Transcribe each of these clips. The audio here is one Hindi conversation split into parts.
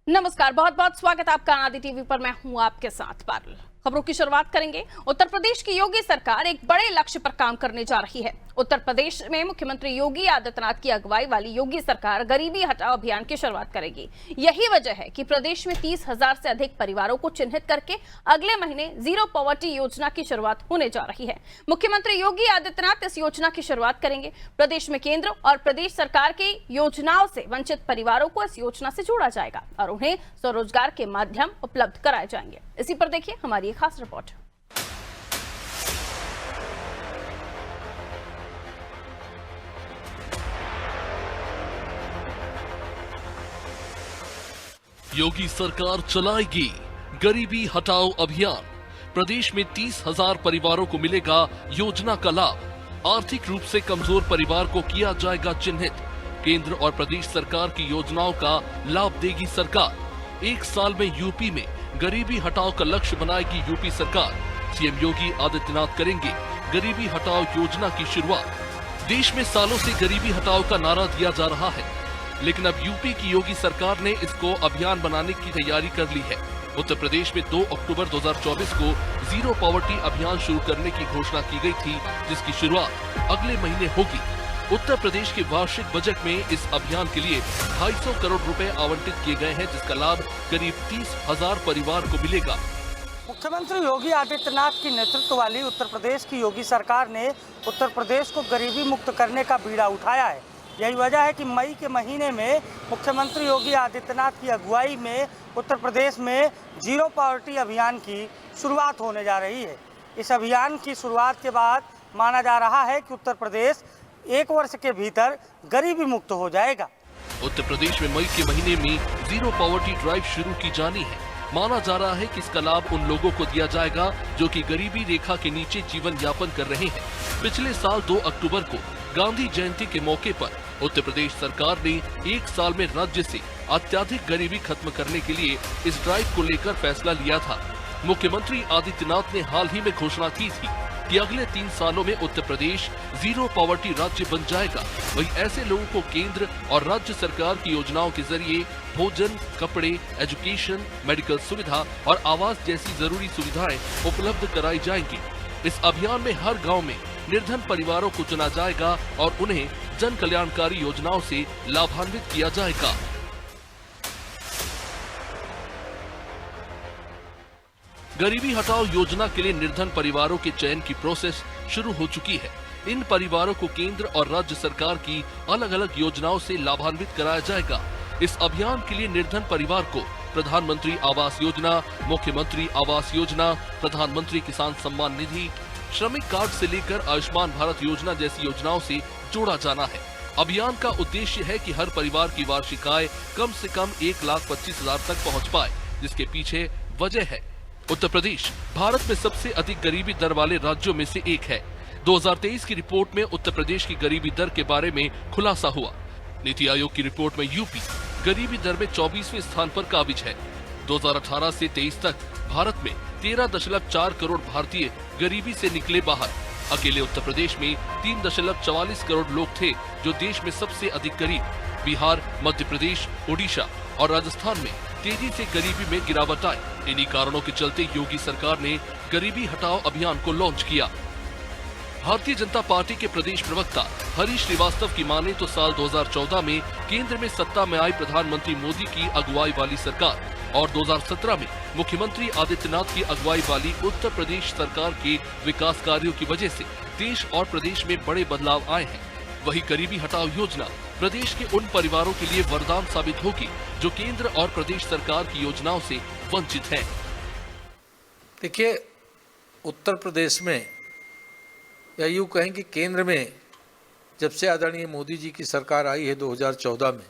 नमस्कार, बहुत बहुत स्वागत आपका आदि टीवी पर। मैं हूं आपके साथ पारुल। खबरों की शुरुआत करेंगे। उत्तर प्रदेश की योगी सरकार एक बड़े लक्ष्य पर काम करने जा रही है। उत्तर प्रदेश में मुख्यमंत्री योगी आदित्यनाथ की अगुवाई वाली योगी सरकार गरीबी हटाओ अभियान की शुरुआत करेगी। यही वजह है कि प्रदेश में 30,000 से अधिक परिवारों को चिन्हित करके अगले महीने जीरो पॉवर्टी योजना की शुरुआत होने जा रही है। मुख्यमंत्री योगी आदित्यनाथ इस योजना की शुरुआत करेंगे। प्रदेश में केंद्र और प्रदेश सरकार की योजनाओं से वंचित परिवारों को इस योजना से जोड़ा जाएगा और उन्हें स्वरोजगार के माध्यम उपलब्ध कराए जाएंगे। इसी पर देखिए हमारी एक खास रिपोर्ट। योगी सरकार चलाएगी गरीबी हटाओ अभियान। प्रदेश में 30,000 परिवारों को मिलेगा योजना का लाभ। आर्थिक रूप से कमजोर परिवार को किया जाएगा चिन्हित। केंद्र और प्रदेश सरकार की योजनाओं का लाभ देगी सरकार। एक साल में यूपी में गरीबी हटाओ का लक्ष्य बनाएगी यूपी सरकार। सीएम योगी आदित्यनाथ करेंगे गरीबी हटाओ योजना की शुरुआत। देश में सालों से गरीबी हटाओ का नारा दिया जा रहा है, लेकिन अब यूपी की योगी सरकार ने इसको अभियान बनाने की तैयारी कर ली है। उत्तर प्रदेश में 2 अक्टूबर 2024 को जीरो पॉवर्टी अभियान शुरू करने की घोषणा की गई थी, जिसकी शुरुआत अगले महीने होगी। उत्तर प्रदेश के वार्षिक बजट में इस अभियान के लिए 250 करोड़ रुपए आवंटित किए गए हैं, जिसका लाभ करीब 30,000 परिवार को मिलेगा। मुख्यमंत्री योगी आदित्यनाथ की नेतृत्व वाली उत्तर प्रदेश की योगी सरकार ने उत्तर प्रदेश को गरीबी मुक्त करने का बीड़ा उठाया है। यही वजह है कि मई के महीने में मुख्यमंत्री योगी आदित्यनाथ की अगुवाई में उत्तर प्रदेश में जीरो पॉवर्टी अभियान की शुरुआत होने जा रही है। इस अभियान की शुरुआत के बाद माना जा रहा है कि उत्तर प्रदेश 1 वर्ष के भीतर गरीबी मुक्त हो जाएगा। उत्तर प्रदेश में मई के महीने में जीरो पॉवर्टी ड्राइव शुरू की जानी है। माना जा रहा है कि इसका लाभ उन लोगों को दिया जाएगा जो कि गरीबी रेखा के नीचे जीवन यापन कर रहे हैं। पिछले साल 2 अक्टूबर को गांधी जयंती के मौके पर उत्तर प्रदेश सरकार ने 1 साल में राज्य से अत्यधिक गरीबी खत्म करने के लिए इस ड्राइव को लेकर फैसला लिया था। मुख्यमंत्री आदित्यनाथ ने हाल ही में घोषणा की थी कि अगले 3 सालों में उत्तर प्रदेश जीरो पॉवर्टी राज्य बन जाएगा। वहीं ऐसे लोगों को केंद्र और राज्य सरकार की योजनाओं के जरिए भोजन, कपड़े, एजुकेशन, मेडिकल सुविधा और आवास जैसी जरूरी सुविधाएं उपलब्ध कराई जाएंगी। इस अभियान में हर गांव में निर्धन परिवारों को चुना जाएगा और उन्हें जन कल्याणकारी योजनाओं से लाभान्वित किया जाएगा। गरीबी हटाओ योजना के लिए निर्धन परिवारों के चयन की प्रोसेस शुरू हो चुकी है। इन परिवारों को केंद्र और राज्य सरकार की अलग अलग योजनाओं से लाभान्वित कराया जाएगा। इस अभियान के लिए निर्धन परिवार को प्रधानमंत्री आवास योजना, मुख्यमंत्री आवास योजना, प्रधानमंत्री किसान सम्मान निधि, श्रमिक कार्ड से लेकर आयुष्मान भारत योजना जैसी योजनाओं से जोड़ा जाना है। अभियान का उद्देश्य है कि हर परिवार की वार्षिक आय कम से कम 1,25,000 तक पहुंच पाए, जिसके पीछे वजह है उत्तर प्रदेश भारत में सबसे अधिक गरीबी दर वाले राज्यों में से एक है। 2023 की रिपोर्ट में उत्तर प्रदेश की गरीबी दर के बारे में खुलासा हुआ। नीति आयोग की रिपोर्ट में यूपी गरीबी दर में 24वें स्थान पर काबिज है। 2018 से 23 तक भारत में 13.4 करोड़ भारतीय गरीबी से निकले बाहर। अकेले उत्तर प्रदेश में 3.44 करोड़ लोग थे जो देश में सबसे अधिक गरीब। बिहार, मध्य प्रदेश, ओडिशा और राजस्थान में तेजी से गरीबी में गिरावट आई। इन्हीं कारणों के चलते योगी सरकार ने गरीबी हटाओ अभियान को लॉन्च किया। भारतीय जनता पार्टी के प्रदेश प्रवक्ता हरीश श्रीवास्तव की माने तो साल 2014 में केंद्र में सत्ता में आई प्रधानमंत्री मोदी की अगुवाई वाली सरकार और 2017 में मुख्यमंत्री आदित्यनाथ की अगुवाई वाली उत्तर प्रदेश सरकार के विकास कार्यों की वजह से देश और प्रदेश में बड़े बदलाव आए हैं। वही गरीबी हटाओ योजना प्रदेश के उन परिवारों के लिए वरदान साबित होगी जो केंद्र और प्रदेश सरकार की योजनाओं से वंचित हैं। देखिए, उत्तर प्रदेश में या यूँ कहें कि केंद्र में जब से आदरणीय मोदी जी की सरकार आई है 2014 में,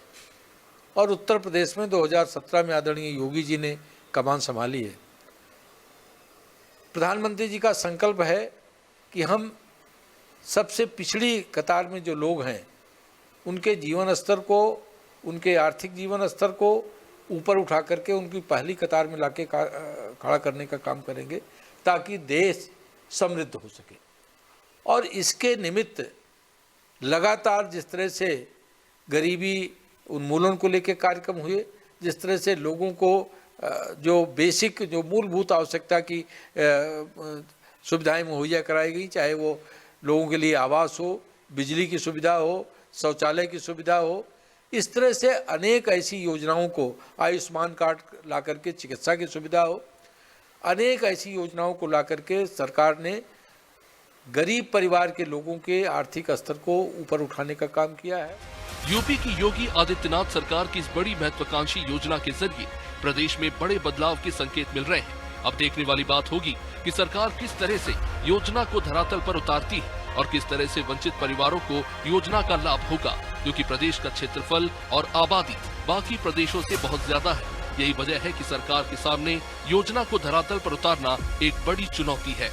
और उत्तर प्रदेश में 2017 में आदरणीय योगी जी ने कमान संभाली है, प्रधानमंत्री जी का संकल्प है कि हम सबसे पिछड़ी कतार में जो लोग हैं उनके जीवन स्तर को, उनके आर्थिक जीवन स्तर को ऊपर उठा करके उनकी पहली कतार में लाके खड़ा करने का काम करेंगे ताकि देश समृद्ध हो सके। और इसके निमित्त लगातार जिस तरह से गरीबी उन्मूलन को लेकर कार्यक्रम हुए, जिस तरह से लोगों को जो बेसिक जो मूलभूत आवश्यकता की सुविधाएं मुहैया कराई गई, चाहे वो लोगों के लिए आवास हो, बिजली की सुविधा हो, शौचालय की सुविधा हो, इस तरह से अनेक ऐसी योजनाओं को, आयुष्मान कार्ड ला करके चिकित्सा की सुविधा हो, अनेक ऐसी योजनाओं को ला करके सरकार ने गरीब परिवार के लोगों के आर्थिक स्तर को ऊपर उठाने का काम किया है। यूपी की योगी आदित्यनाथ सरकार की इस बड़ी महत्वाकांक्षी योजना के जरिए प्रदेश में बड़े बदलाव के संकेत मिल रहे हैं। अब देखने वाली बात होगी कि सरकार किस तरह से योजना को धरातल पर उतारती है और किस तरह से वंचित परिवारों को योजना का लाभ होगा, क्योंकि प्रदेश का क्षेत्रफल और आबादी बाकी प्रदेशों से बहुत ज्यादा है। यही वजह है कि सरकार के सामने योजना को धरातल पर उतारना एक बड़ी चुनौती है।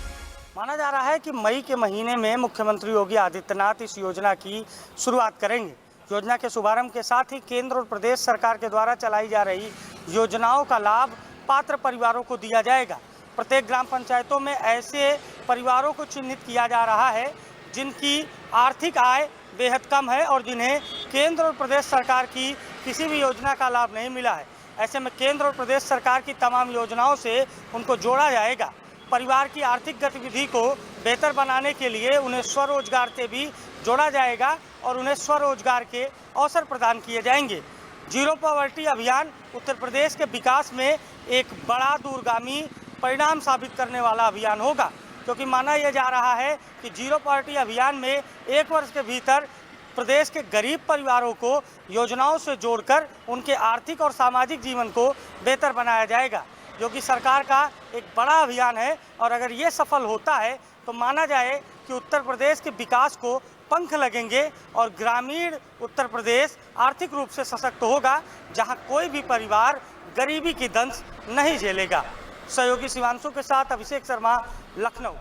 माना जा रहा है कि मई के महीने में मुख्यमंत्री योगी आदित्यनाथ इस योजना की शुरुआत करेंगे। योजना के शुभारंभ के साथ ही केंद्र और प्रदेश सरकार के द्वारा चलाई जा रही योजनाओं का लाभ पात्र परिवारों को दिया जाएगा। प्रत्येक ग्राम पंचायतों में ऐसे परिवारों को चिन्हित किया जा रहा है जिनकी आर्थिक आय बेहद कम है और जिन्हें केंद्र और प्रदेश सरकार की किसी भी योजना का लाभ नहीं मिला है। ऐसे में केंद्र और प्रदेश सरकार की तमाम योजनाओं से उनको जोड़ा जाएगा। परिवार की आर्थिक गतिविधि को बेहतर बनाने के लिए उन्हें स्वरोजगार से भी जोड़ा जाएगा और उन्हें स्वरोजगार के अवसर प्रदान किए जाएंगे। जीरो पॉवर्टी अभियान उत्तर प्रदेश के विकास में एक बड़ा दूरगामी परिणाम साबित करने वाला अभियान होगा, क्योंकि माना यह जा रहा है कि जीरो पॉवर्टी अभियान में 1 वर्ष के भीतर प्रदेश के गरीब परिवारों को योजनाओं से जोड़कर उनके आर्थिक और सामाजिक जीवन को बेहतर बनाया जाएगा, जो कि सरकार का एक बड़ा अभियान है। और अगर ये सफल होता है तो माना जाए कि उत्तर प्रदेश के विकास को पंख लगेंगे और ग्रामीण उत्तर प्रदेश आर्थिक रूप से सशक्त होगा, जहां कोई भी परिवार गरीबी की दंश नहीं झेलेगा। सहयोगी शिवांशु के साथ अभिषेक शर्मा, लखनऊ।